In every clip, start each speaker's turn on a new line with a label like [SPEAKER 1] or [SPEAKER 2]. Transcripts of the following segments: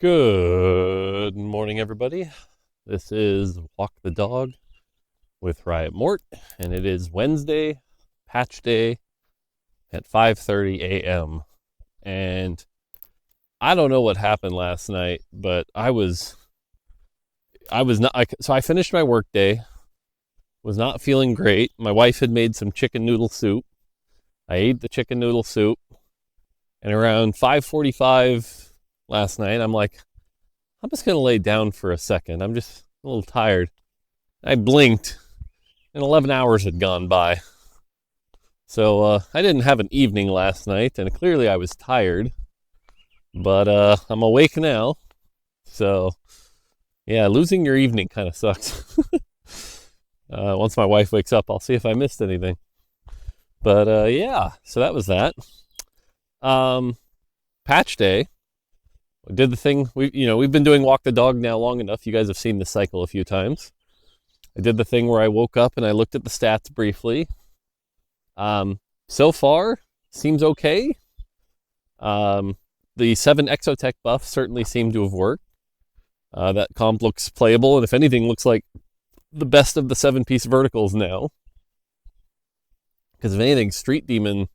[SPEAKER 1] Good morning, everybody. This is Walk the Dog with Riot Mort, and it is Wednesday, patch day at 5:30 a.m. And I don't know what happened last night, but I was not. So I finished my work day, was not feeling great. My wife had made some chicken noodle soup. I ate the chicken noodle soup, and around 5:45 last night, I'm like, I'm just gonna lay down for a second. I'm just a little tired. I blinked, and 11 hours had gone by. So I didn't have an evening last night, and clearly I was tired. But I'm awake now. So yeah, losing your evening kind of sucks. Once my wife wakes up, I'll see if I missed anything. But yeah, so that was that. Patch day. Did the thing we've been doing walk the dog now long enough. You guys have seen this cycle a few times. I did the thing where I woke up and I looked at the stats briefly. So far, seems okay. The 7 Exotech buff certainly seemed to have worked. That comp looks playable, and if anything, looks like the best of the 7-piece verticals now. Because if anything, Street Demon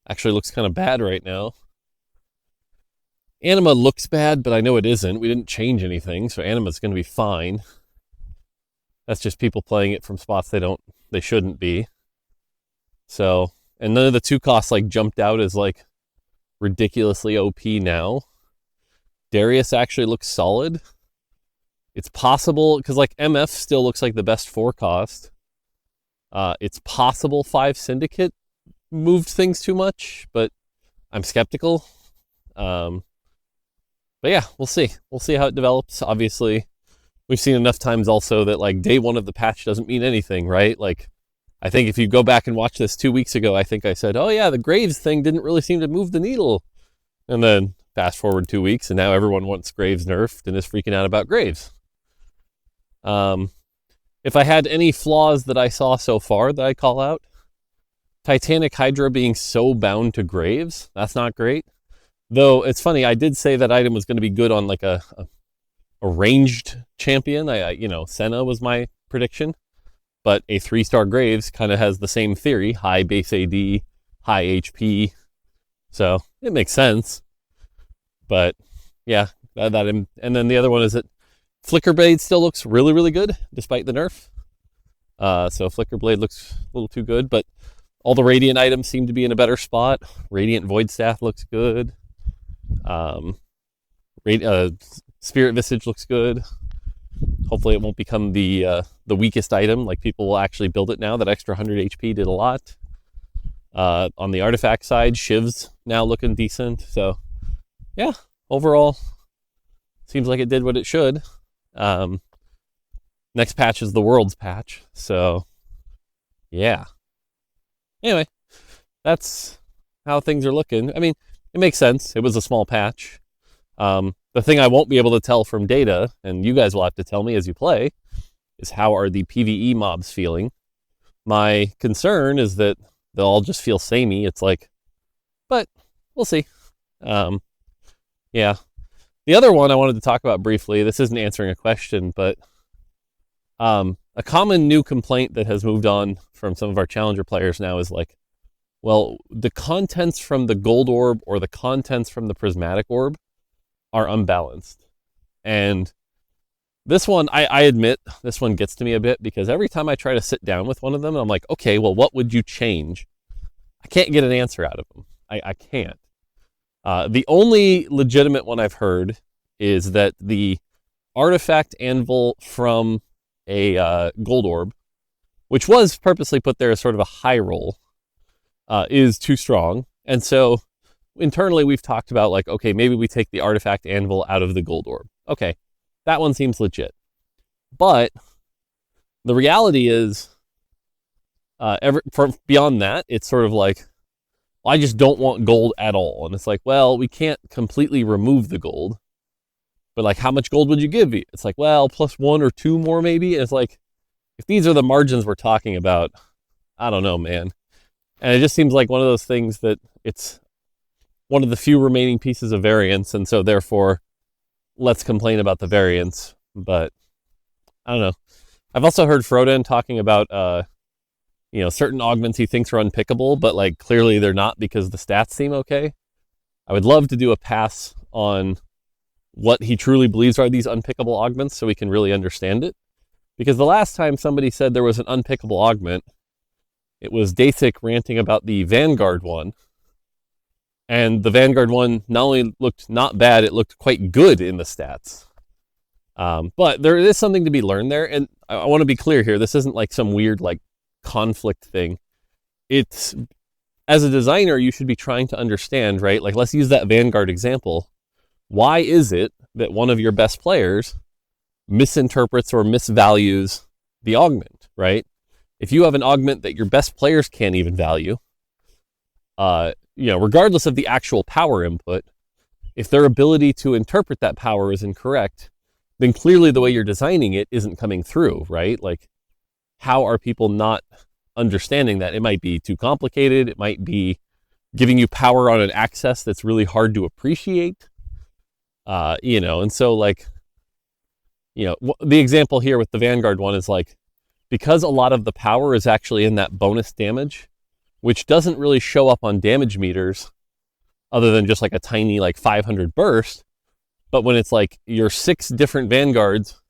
[SPEAKER 1] actually looks kind of bad right now. Anima looks bad, but I know it isn't. We didn't change anything, so Anima's going to be fine. That's just people playing it from spots they shouldn't be. So, and none of the 2 costs jumped out as ridiculously OP now. Darius actually looks solid. It's possible, because MF still looks like the best 4 cost. It's possible 5 Syndicate moved things too much, but I'm skeptical. But yeah, we'll see. We'll see how it develops. Obviously, we've seen enough times also that day 1 of the patch doesn't mean anything, right? I think if you go back and watch this 2 weeks ago, I think I said, oh yeah, the Graves thing didn't really seem to move the needle. And then fast forward 2 weeks, and now everyone wants Graves nerfed and is freaking out about Graves. If I had any flaws that I saw so far that I call out, Titanic Hydra being so bound to Graves, that's not great. Though it's funny, I did say that item was going to be good on a ranged champion. Senna was my prediction, but a 3-star Graves kind of has the same theory: high base AD, high HP. So it makes sense. But yeah, and then the other one is that Flickerblade still looks really, really good despite the nerf. So Flickerblade looks a little too good, but all the Radiant items seem to be in a better spot. Radiant Void Staff looks good. Spirit Visage looks good. Hopefully it won't become the weakest item. People will actually build it now. That extra 100 HP did a lot. On the artifact side, Shiv's now looking decent. So yeah, overall, seems like it did what it should. Next patch is the World's patch. So yeah. Anyway, that's how things are looking. I mean, it makes sense. It was a small patch. The thing I won't be able to tell from data, and you guys will have to tell me as you play, is how are the PvE mobs feeling. My concern is that they'll all just feel samey. But we'll see. Yeah. The other one I wanted to talk about briefly, this isn't answering a question, but a common new complaint that has moved on from some of our challenger players now is well, the contents from the gold orb or the contents from the prismatic orb are unbalanced. And this one, I admit, this one gets to me a bit, because every time I try to sit down with one of them, I'm like, okay, well, what would you change? I can't get an answer out of them. I can't. The only legitimate one I've heard is that the artifact anvil from a gold orb, which was purposely put there as sort of a high roll, is too strong. And so internally we've talked about okay, maybe we take the artifact anvil out of the gold orb. Okay, that one seems legit. But the reality is, beyond that, it's sort of I just don't want gold at all. And it's well, we can't completely remove the gold, but how much gold would you give me? It's well, plus 1 or 2 more maybe. And it's if these are the margins we're talking about, I don't know, man. And it just seems like one of those things that it's one of the few remaining pieces of variance, and so therefore let's complain about the variance. But I don't know. I've also heard Froden talking about, certain augments he thinks are unpickable, but like clearly they're not because the stats seem okay. I would love to do a pass on what he truly believes are these unpickable augments so we can really understand it. Because the last time somebody said there was an unpickable augment, it was Dasik ranting about the Vanguard one. And the Vanguard one not only looked not bad, it looked quite good in the stats. But there is something to be learned there. And I want to be clear here. This isn't like some weird like conflict thing. It's, as a designer, you should be trying to understand, right? Like, let's use that Vanguard example. Why is it that one of your best players misinterprets or misvalues the augment, right? If you have an augment that your best players can't even value, regardless of the actual power input, if their ability to interpret that power is incorrect, then clearly the way you're designing it isn't coming through, right? Like, how are people not understanding that? It might be too complicated. It might be giving you power on an axis that's really hard to appreciate. And so like, the example here with the Vanguard one is like, because a lot of the power is actually in that bonus damage, which doesn't really show up on damage meters other than just like a tiny like 500 burst. But when it's like your 6 different Vanguards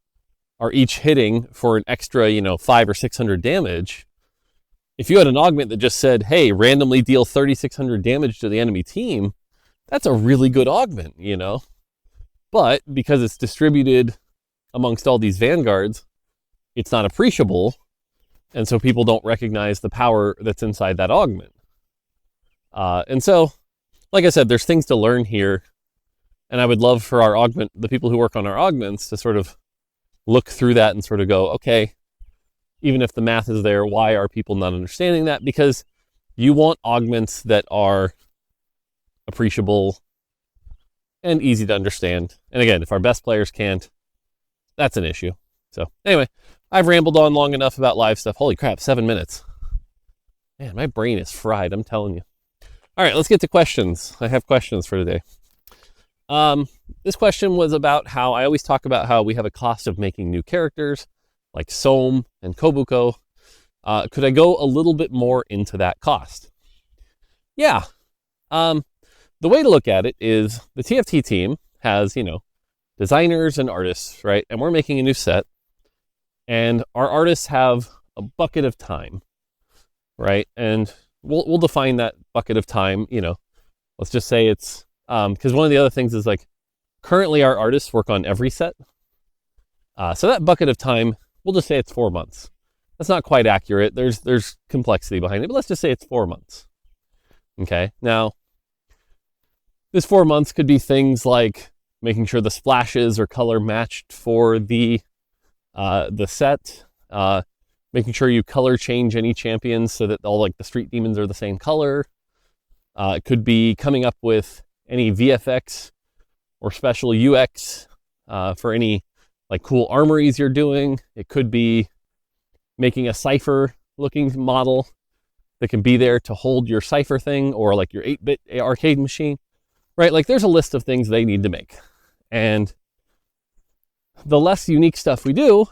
[SPEAKER 1] are each hitting for an extra, 500 or 600 damage, if you had an augment that just said, hey, randomly deal 3,600 damage to the enemy team, that's a really good augment, But because it's distributed amongst all these Vanguards, it's not appreciable. And so people don't recognize the power that's inside that augment. And so, like I said, there's things to learn here. And I would love for the people who work on our augments to sort of look through that and sort of go, okay, even if the math is there, why are people not understanding that? Because you want augments that are appreciable and easy to understand. And again, if our best players can't, that's an issue. So anyway, I've rambled on long enough about live stuff. Holy crap, 7 minutes. Man, my brain is fried, I'm telling you. All right, let's get to questions. I have questions for today. This question was about how I always talk about how we have a cost of making new characters like Sohm and Kobuko. Could I go a little bit more into that cost? Yeah. The way to look at it is the TFT team has, designers and artists, right? And we're making a new set. And our artists have a bucket of time, right? And we'll define that bucket of time, let's just say it's, because one of the other things is like, currently our artists work on every set. So that bucket of time, we'll just say it's 4 months. That's not quite accurate. There's complexity behind it, but let's just say it's 4 months. Okay. Now, this 4 months could be things like making sure the splashes are color matched for the set, making sure you color change any champions so that all like the street demons are the same color. It could be coming up with any VFX or special UX for any like cool armories you're doing. It could be making a Cypher looking model that can be there to hold your Cypher thing or like your 8-bit arcade machine, right? Like there's a list of things they need to make. And the less unique stuff we do,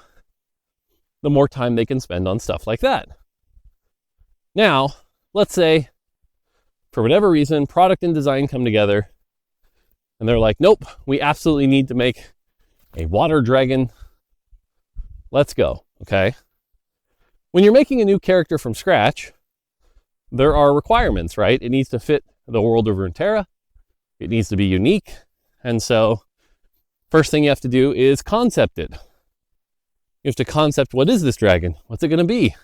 [SPEAKER 1] the more time they can spend on stuff like that. Now, let's say for whatever reason, product and design come together and they're like, nope, we absolutely need to make a water dragon. Let's go. Okay. When you're making a new character from scratch, there are requirements, right? It needs to fit the world of Runeterra. It needs to be unique. And so first thing you have to do is concept it. You have to concept, what is this dragon? What's it going to be?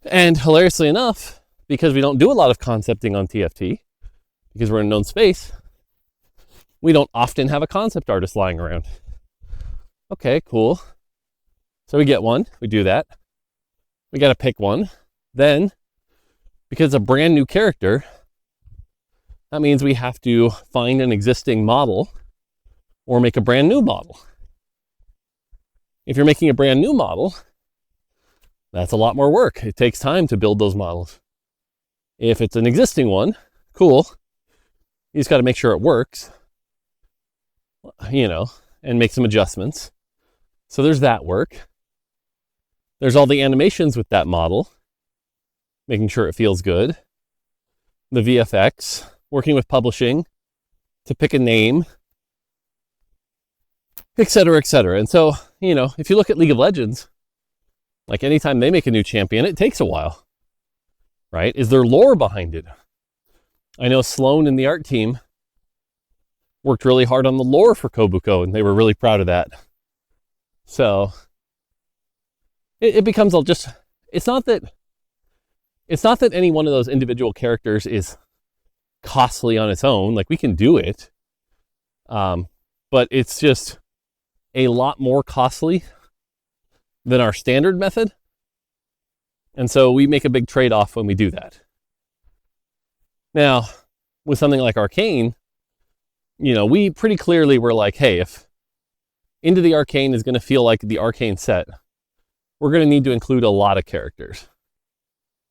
[SPEAKER 1] And hilariously enough, because we don't do a lot of concepting on TFT, because we're in known space, we don't often have a concept artist lying around. Okay, cool. So we get one, we do that. We got to pick one. Then, because it's a brand new character, that means we have to find an existing model or make a brand new model. If you're making a brand new model, that's a lot more work. It takes time to build those models. If it's an existing one, cool. You just got to make sure it works. and make some adjustments. So there's that work. There's all the animations with that model, making sure it feels good. The VFX, working with publishing to pick a name, et cetera, et cetera. And so, if you look at League of Legends, like anytime they make a new champion, it takes a while, right? Is there lore behind it? I know Sloan and the art team worked really hard on the lore for Kobuko, and they were really proud of that. So it becomes just, it's not that any one of those individual characters is costly on its own. Like, we can do it, but it's just a lot more costly than our standard method. And so we make a big trade-off when we do that. Now, with something like Arcane, we pretty clearly were like, hey, if Into the Arcane is going to feel like the Arcane set, we're going to need to include a lot of characters.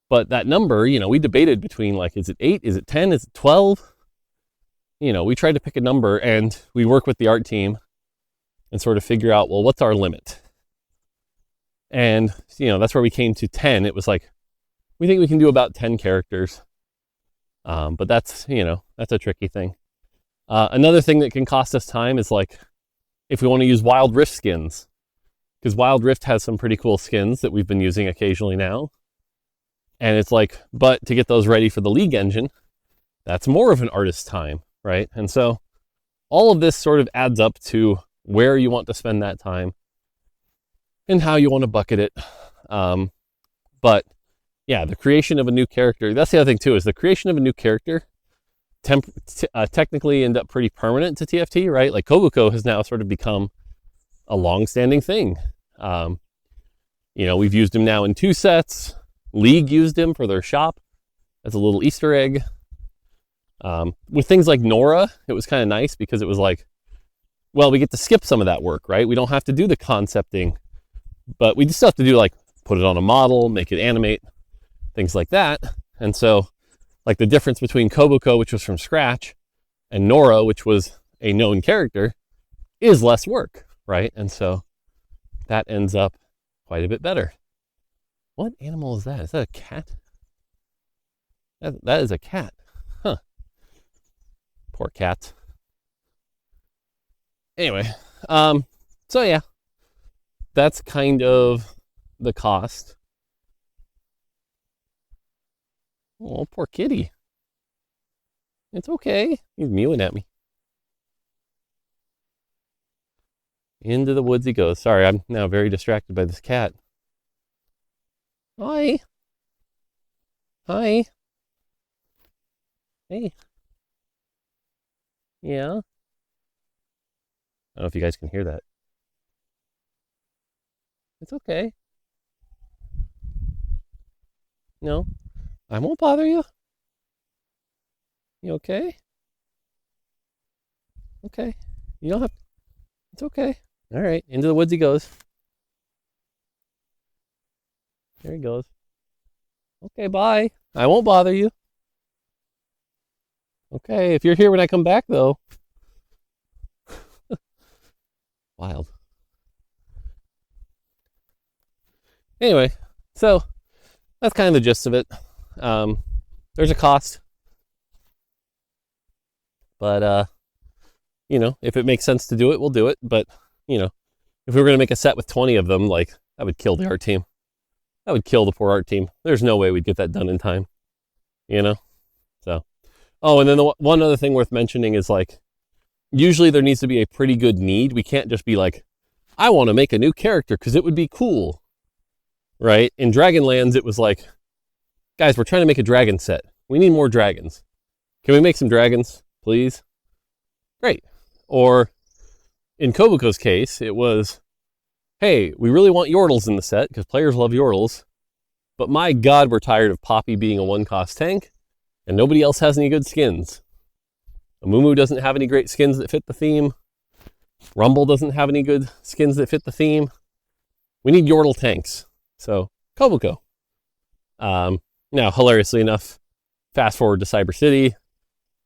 [SPEAKER 1] But that number, we debated between, like, is it 8, is it 10, is it 12? We tried to pick a number, and we work with the art team and sort of figure out, well, what's our limit? And, that's where we came to 10. It was like, we think we can do about 10 characters. But that's a tricky thing. Another thing that can cost us time is, like, if we want to use Wild Rift skins, because Wild Rift has some pretty cool skins that we've been using occasionally now. And it's like, but to get those ready for the League engine, that's more of an artist's time, right? And so all of this sort of adds up to where you want to spend that time and how you want to bucket it. But yeah, the creation of a new character, that's the other thing too, is the creation of a new character technically end up pretty permanent to TFT, right? Like, Kobuko has now sort of become a long-standing thing. We've used him now in 2 sets. League used him for their shop as a little Easter egg. With things like Nora, it was kind of nice because it was like, well, we get to skip some of that work, right? We don't have to do the concepting, but we just have to do, like, put it on a model, make it animate, things like that. And so, like, the difference between Kobuko, which was from scratch, and Nora, which was a known character, is less work, right? And so that ends up quite a bit better. What animal is that? Is that a cat? That is a cat. Huh. Poor cats. Anyway, so yeah, that's kind of the cost. Oh, poor kitty. It's okay. He's mewing at me. Into the woods he goes. Sorry, I'm now very distracted by this cat. Hi. Hi. Hey. Yeah. I don't know if you guys can hear that. It's okay. No, I won't bother you. You okay? Okay. You don't have... It's okay. All right. Into the woods he goes. There he goes. Okay, bye. I won't bother you. Okay, if you're here when I come back, though. Wild. Anyway, so that's kind of the gist of it. There's a cost. But, if it makes sense to do it, we'll do it. But, if we were going to make a set with 20 of them, like, that would kill the art team. That would kill the poor art team. There's no way we'd get that done in time. So. Oh, and then the one other thing worth mentioning is, like, usually there needs to be a pretty good need. We can't just be like, I want to make a new character because it would be cool. Right? In Dragonlands, it was like, guys, we're trying to make a dragon set. We need more dragons. Can we make some dragons, please? Great. Or in Kobuko's case, it was, hey, we really want Yordles in the set because players love Yordles. But my God, we're tired of Poppy being a one-cost tank and nobody else has any good skins. Amumu doesn't have any great skins that fit the theme. Rumble doesn't have any good skins that fit the theme. We need Yordle tanks. So, Kobuko. Now, hilariously enough, fast forward to Cyber City.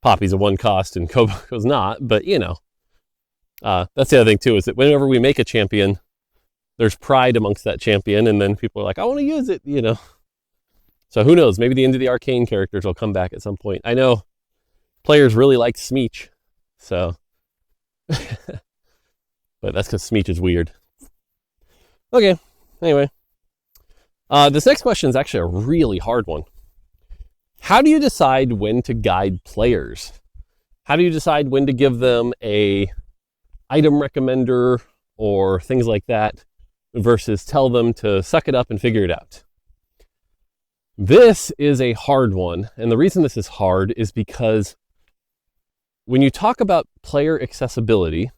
[SPEAKER 1] Poppy's a one cost and Kobuko's not, but That's the other thing too, is that whenever we make a champion, there's pride amongst that champion, and then people are like, I want to use it, So who knows? Maybe the end of the arcane characters will come back at some point. I know players really like Smeech, so but that's because Smeech is weird. Okay, anyway. This next question is actually a really hard one. How do you decide when to guide players? How do you decide when to give them a item recommender or things like that versus tell them to suck it up and figure it out? This is a hard one. And the reason this is hard is because when you talk about player accessibility,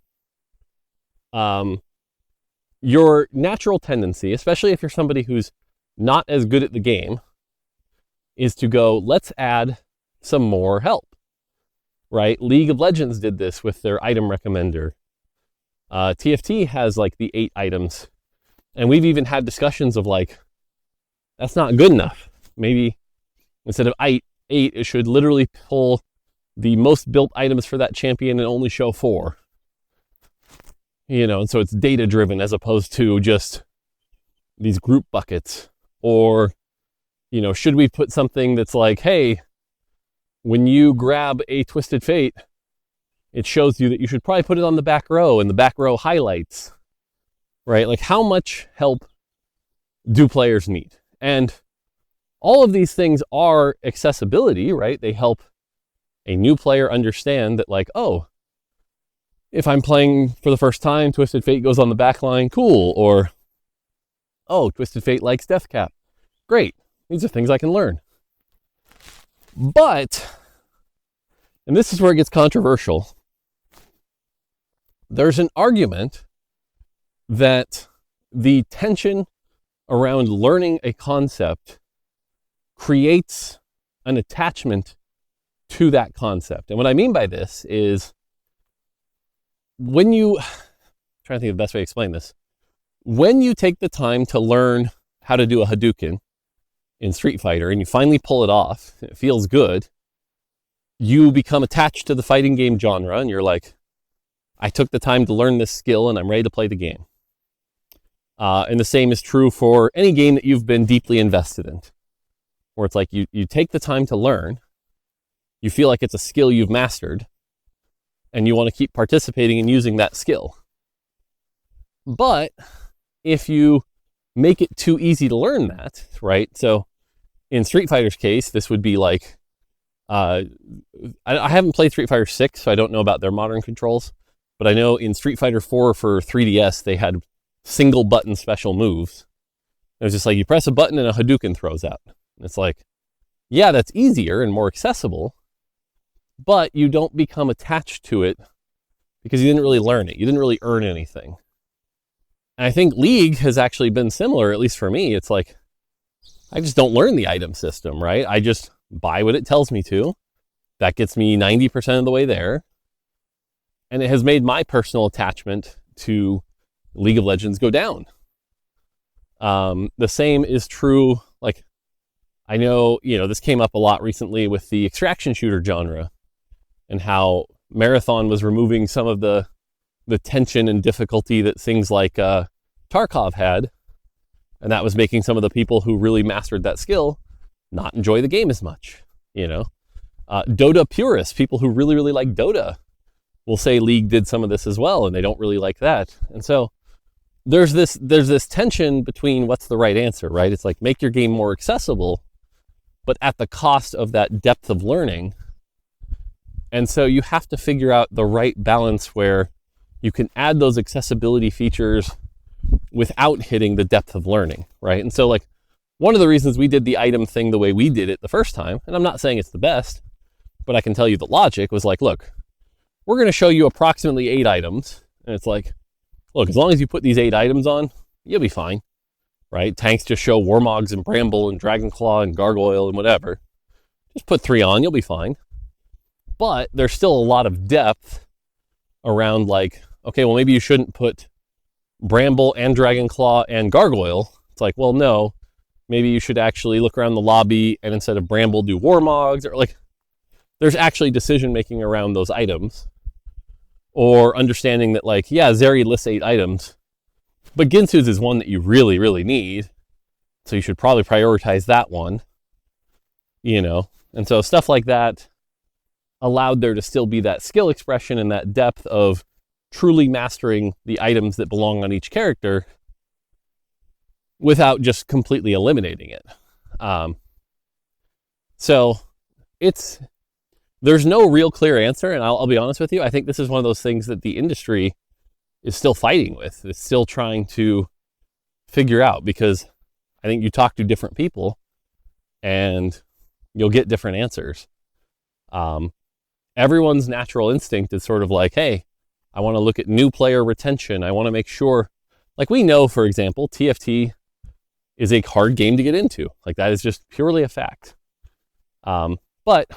[SPEAKER 1] your natural tendency, especially if you're somebody who's not as good at the game, is to go, let's add some more help, right? League of Legends did this with their item recommender. TFT has like the 8 items. And we've even had discussions of like, that's not good enough. Maybe instead of 8, it should literally pull the most built items for that champion and only show 4. And so it's data driven as opposed to just these group buckets. Or, should we put something that's like, hey, when you grab a Twisted Fate, it shows you that you should probably put it on the back row, and the back row highlights, right? Like, how much help do players need? And all of these things are accessibility, right? They help a new player understand that, like, oh, if I'm playing for the first time, Twisted Fate goes on the back line, cool. Or, oh, Twisted Fate likes Death Cap. Great. These are things I can learn. But, and this is where it gets controversial, there's an argument that the tension around learning a concept creates an attachment to that concept. And what I mean by this is when you, I'm trying to think of the best way to explain this. When you take the time to learn how to do a Hadouken in Street Fighter and you finally pull it off, it feels good, you become attached to the fighting game genre and you're like, I took the time to learn this skill and I'm ready to play the game. And the same is true for any game that you've been deeply invested in, where it's like you take the time to learn, you feel like it's a skill you've mastered, and you want to keep participating and using that skill. But if you make it too easy to learn that, right? So in Street Fighter's case, this would be like, I haven't played Street Fighter 6, so I don't know about their modern controls, but I know in Street Fighter 4 for 3DS, they had single button special moves. It was just like you press a button and a Hadouken throws out. And it's like, yeah, that's easier and more accessible, but you don't become attached to it because you didn't really learn it. You didn't really earn anything. And I think League has actually been similar, at least for me. It's like, I just don't learn the item system, right? I just buy what it tells me to. That gets me 90% of the way there. And it has made my personal attachment to League of Legends go down. The same is true, like, I know, this came up a lot recently with the extraction shooter genre and how Marathon was removing some of the tension and difficulty that things like Tarkov had, and that was making some of the people who really mastered that skill not enjoy the game as much. Dota purists, people who really, really like Dota, will say League did some of this as well, and they don't really like that. And so there's this tension between what's the right answer, right? It's like, make your game more accessible, but at the cost of that depth of learning. And so you have to figure out the right balance where you can add those accessibility features without hitting the depth of learning, right? And so, like, one of the reasons we did the item thing the way we did it the first time, and I'm not saying it's the best, but I can tell you the logic was like, look, we're going to show you approximately 8 items. And it's like, look, as long as you put these 8 items on, you'll be fine, right? Tanks just show Warmogs and Bramble and Dragonclaw and Gargoyle and whatever. Just put 3 on, you'll be fine. But there's still a lot of depth around, like, okay, well, maybe you shouldn't put Bramble and Dragonclaw and Gargoyle. It's like, well, no, maybe you should actually look around the lobby and instead of Bramble, do Warmogs. Or like, there's actually decision making around those items. or understanding that like, yeah, Zeri lists 8 items, but Ginsu's is one that you really, really need. So you should probably prioritize that one, And so stuff like that allowed there to still be that skill expression and that depth of truly mastering the items that belong on each character without just completely eliminating it. So there's no real clear answer, and I'll be honest with you, I think this is one of those things that the industry is still fighting with. It's still trying to figure out, because I think you talk to different people and you'll get different answers. Everyone's natural instinct is sort of like, hey, I want to look at new player retention. I want to make sure, like we know, for example, TFT is a hard game to get into. Like that is just purely a fact. But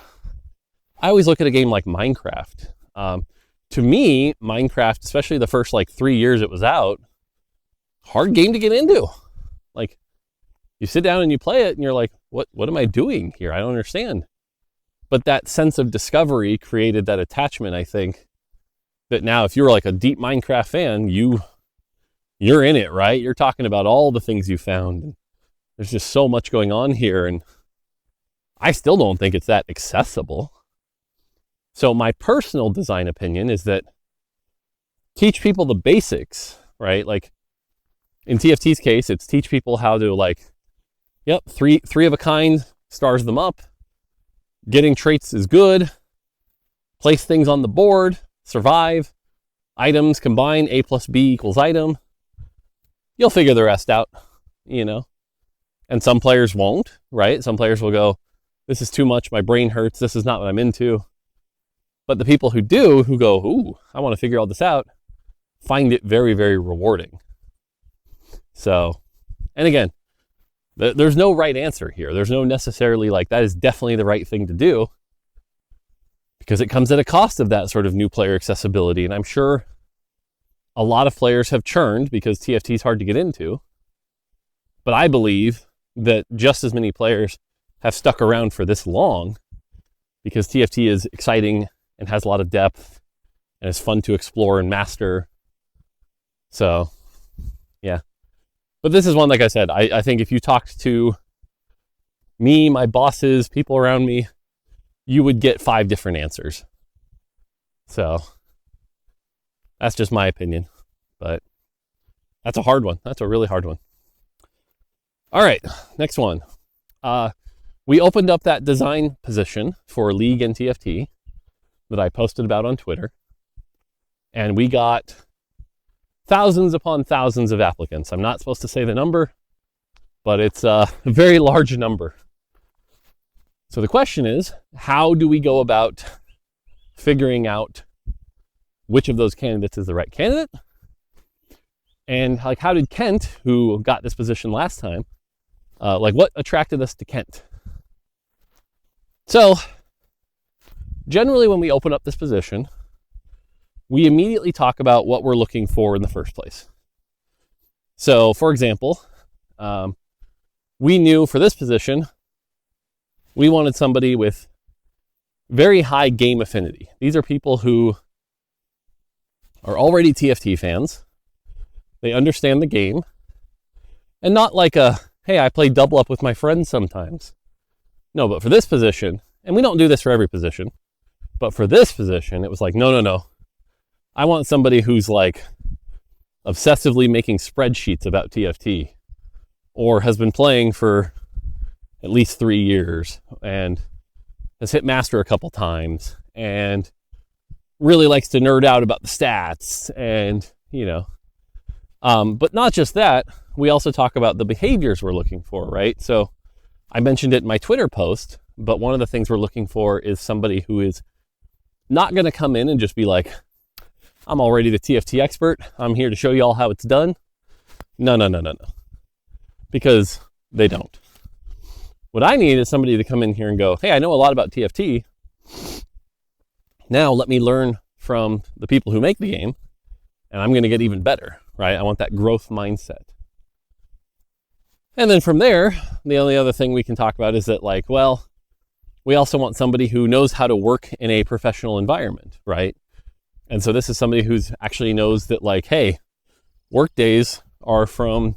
[SPEAKER 1] I always look at a game like Minecraft. To me, Minecraft, especially the first like 3 years it was out, hard game to get into. Like you sit down and you play it and you're like, what am I doing here? I don't understand. But that sense of discovery created that attachment, I think, that now if you're like a deep Minecraft fan, you're in it, right? You're talking about all the things you found. There's just so much going on here, and I still don't think it's that accessible. So my personal design opinion is that teach people the basics, right? Like in TFT's case, it's teach people how to like, three of a kind stars them up. Getting traits is good. Place things on the board, survive. Items combine, A plus B equals item. You'll figure the rest out, And some players won't, right? Some players will go, this is too much, my brain hurts, this is not what I'm into. But the people who do, who go, ooh, I want to figure all this out, find it very, very rewarding. So, and again, there's no right answer here. There's no necessarily like, that is definitely the right thing to do, because it comes at a cost of that sort of new player accessibility. And I'm sure a lot of players have churned because TFT is hard to get into. But I believe that just as many players have stuck around for this long because TFT is exciting and has a lot of depth and is fun to explore and master. So, yeah. But this is one, like I said, I think if you talked to me, my bosses, people around me, you would get 5 different answers. So that's just my opinion. But that's a hard one. That's a really hard one. All right, next one. We opened up that design position for League and TFT that I posted about on Twitter. And we got thousands upon thousands of applicants. I'm not supposed to say the number, but it's a very large number. So the question is, how do we go about figuring out which of those candidates is the right candidate? And like, how did Kent, who got this position last time, what attracted us to Kent? So generally when we open up this position, we immediately talk about what we're looking for in the first place. So for example, we knew for this position, we wanted somebody with very high game affinity. These are people who are already TFT fans. They understand the game, and not like hey, I play double up with my friends sometimes. No, but for this position, and we don't do this for every position, but for this position, it was like, no. I want somebody who's like obsessively making spreadsheets about TFT, or has been playing for at least 3 years and has hit master a couple times and really likes to nerd out about the stats and, but not just that, we also talk about the behaviors we're looking for, right? So I mentioned it in my Twitter post, but one of the things we're looking for is somebody who is not going to come in and just be like, I'm already the TFT expert. I'm here to show you all how it's done. No. Because they don't. What I need is somebody to come in here and go, hey, I know a lot about TFT. Now let me learn from the people who make the game, and I'm going to get even better, right? I want that growth mindset. And then from there, the only other thing we can talk about is that we also want somebody who knows how to work in a professional environment, right? And so this is somebody who's actually knows that like, hey, work days are from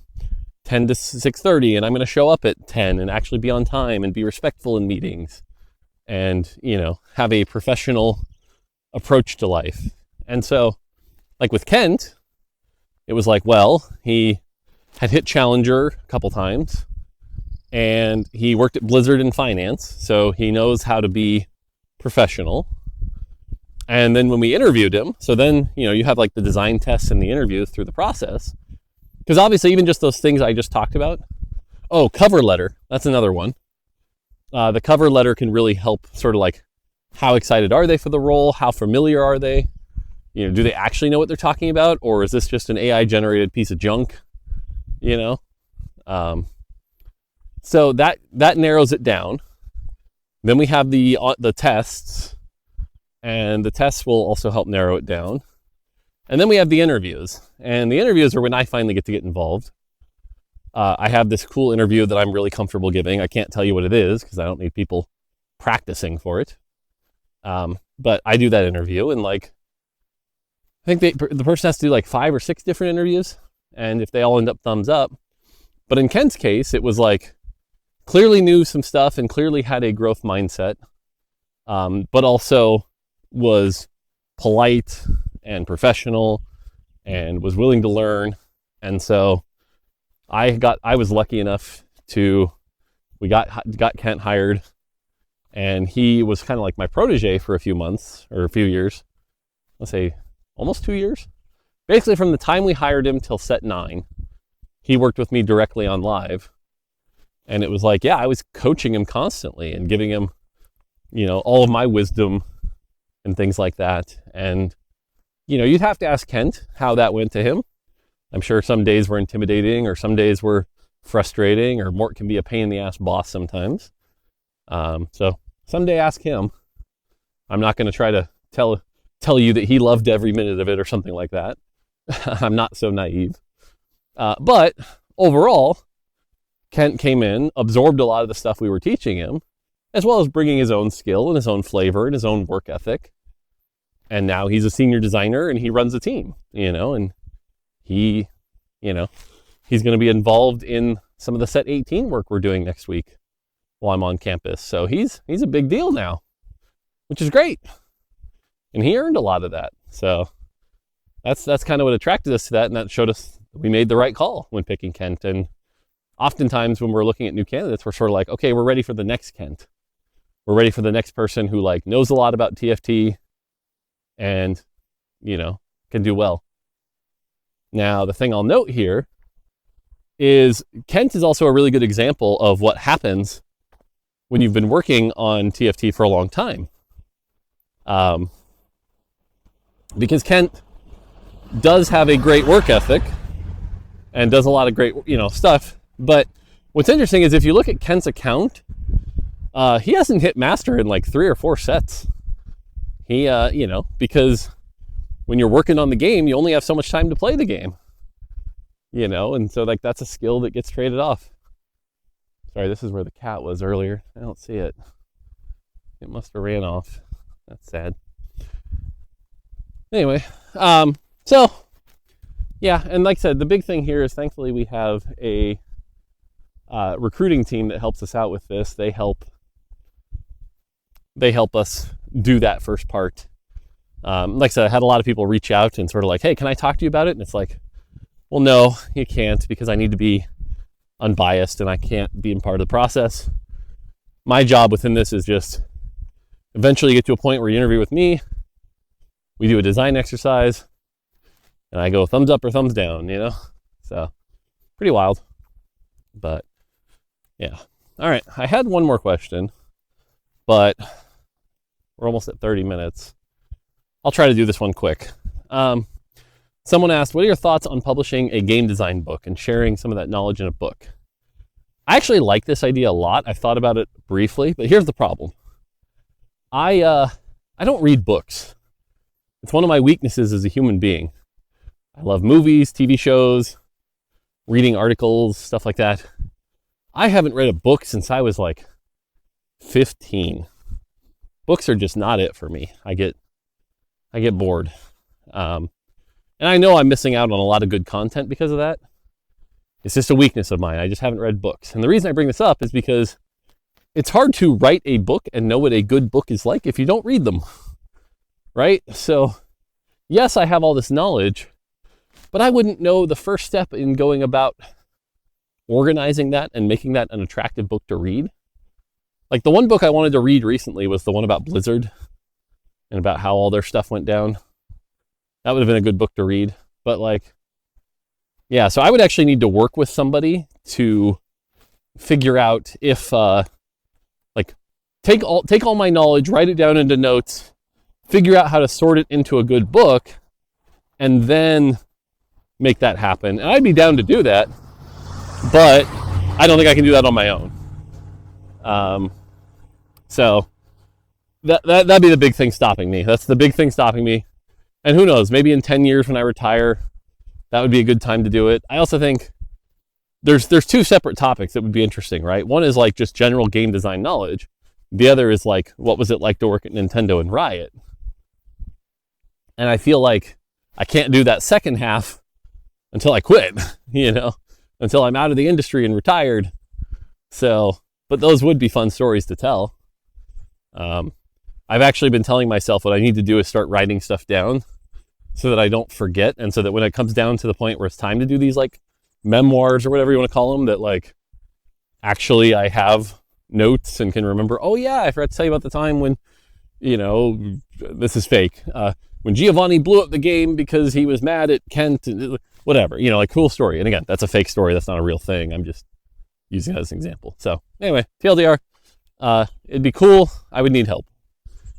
[SPEAKER 1] 10 to 6:30 and I'm going to show up at 10 and actually be on time and be respectful in meetings and, have a professional approach to life. And so like with Kent, it was like, well, he had hit Challenger a couple times and he worked at Blizzard in finance. So he knows how to be professional. And then when we interviewed him, so then, you have like the design tests and the interviews through the process. Because obviously even just those things I just talked about. Oh, cover letter. That's another one. The cover letter can really help sort of like how excited are they for the role? How familiar are they? Do they actually know what they're talking about? Or is this just an AI generated piece of junk? So that narrows it down. Then we have the tests, and the tests will also help narrow it down. And then we have the interviews, and the interviews are when I finally get to get involved. I have this cool interview that I'm really comfortable giving. I can't tell you what it is because I don't need people practicing for it. But I do that interview, and like, I think the person has to do like 5 or 6 different interviews, and if they all end up thumbs up. But in Kent's case, it was like clearly knew some stuff and clearly had a growth mindset, but also was polite and professional and was willing to learn. And so I was lucky enough we got Kent hired, and he was kind of like my protege for a few months or a few years. Let's say almost 2 years. Basically from the time we hired him till set 9, he worked with me directly on live. And it was like, yeah, I was coaching him constantly and giving him, all of my wisdom and things like that. And, you'd have to ask Kent how that went to him. I'm sure some days were intimidating or some days were frustrating, or Mort can be a pain in the ass boss sometimes. So someday ask him. I'm not going to try to tell you that he loved every minute of it or something like that. I'm not so naive. But overall, Kent came in, absorbed a lot of the stuff we were teaching him, as well as bringing his own skill and his own flavor and his own work ethic. And now he's a senior designer and he runs a team, and he's going to be involved in some of the set 18 work we're doing next week while I'm on campus. So he's a big deal now, which is great. And he earned a lot of that. So that's kind of what attracted us to that. And that showed us we made the right call when picking Kent. And oftentimes when we're looking at new candidates, we're sort of like, okay, we're ready for the next Kent. We're ready for the next person who like knows a lot about TFT and, can do well. Now, the thing I'll note here is Kent is also a really good example of what happens when you've been working on TFT for a long time. Because Kent does have a great work ethic and does a lot of great, stuff. But what's interesting is if you look at Kent's account, he hasn't hit master in like 3 or 4 sets. He, because when you're working on the game, you only have so much time to play the game, and so like that's a skill that gets traded off. Sorry, this is where the cat was earlier. I don't see it. It must have ran off. That's sad. Anyway, so yeah, and like I said, the big thing here is thankfully we have a recruiting team that helps us out with this. They help us do that first part. Like I said, I had a lot of people reach out and sort of like, hey, can I talk to you about it? And it's like, well, no, you can't, because I need to be unbiased and I can't be a part of the process. My job within this is just eventually get to a point where you interview with me, we do a design exercise, and I go thumbs up or thumbs down, So pretty wild. But yeah. All right. I had one more question, but we're almost at 30 minutes. I'll try to do this one quick. Someone asked, what are your thoughts on publishing a game design book and sharing some of that knowledge in a book? I actually like this idea a lot. I've thought about it briefly, but here's the problem. I don't read books. It's one of my weaknesses as a human being. I love movies, TV shows, reading articles, stuff like that. I haven't read a book since I was like 15. Books are just not it for me. I get bored. And I know I'm missing out on a lot of good content because of that. It's just a weakness of mine. I just haven't read books. And the reason I bring this up is because it's hard to write a book and know what a good book is like if you don't read them, right? So yes, I have all this knowledge, but I wouldn't know the first step in going about organizing that and making that an attractive book to read. Like the one book I wanted to read recently was the one about Blizzard and about how all their stuff went down. That would have been a good book to read. But like, yeah, so I would actually need to work with somebody to figure out if, like, take all my knowledge, write it down into notes, figure out how to sort it into a good book, and then make that happen. And I'd be down to do that, but I don't think I can do that on my own. So that'd be the big thing stopping me. That's the big thing stopping me. And who knows, maybe in 10 years when I retire, that would be a good time to do it. I also think there's two separate topics that would be interesting, right? One is like just general game design knowledge. The other is like, what was it like to work at Nintendo and Riot? And I feel like I can't do that second half until I quit, until I'm out of the industry and retired. So, but those would be fun stories to tell. I've actually been telling myself what I need to do is start writing stuff down so that I don't forget. And so that when it comes down to the point where it's time to do these like memoirs or whatever you want to call them, that like actually I have notes and can remember, oh yeah, I forgot to tell you about the time when, this is fake. When Giovanni blew up the game because he was mad at Kent, whatever, like cool story. And again, that's a fake story. That's not a real thing. I'm just using it as an example. So anyway, TLDR, it'd be cool. I would need help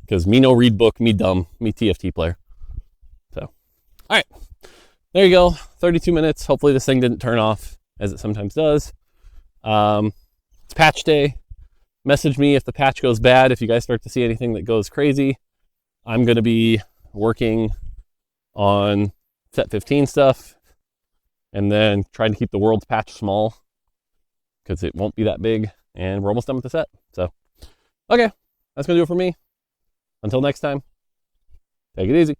[SPEAKER 1] because me no read book, me dumb, me TFT player. So, all right, there you go. 32 minutes. Hopefully this thing didn't turn off as it sometimes does. It's patch day. Message me if the patch goes bad. If you guys start to see anything that goes crazy, I'm going to be working on set 15 stuff and then trying to keep the world's patch small because it won't be that big and we're almost done with the set. So, okay, that's going to do it for me. Until next time, take it easy.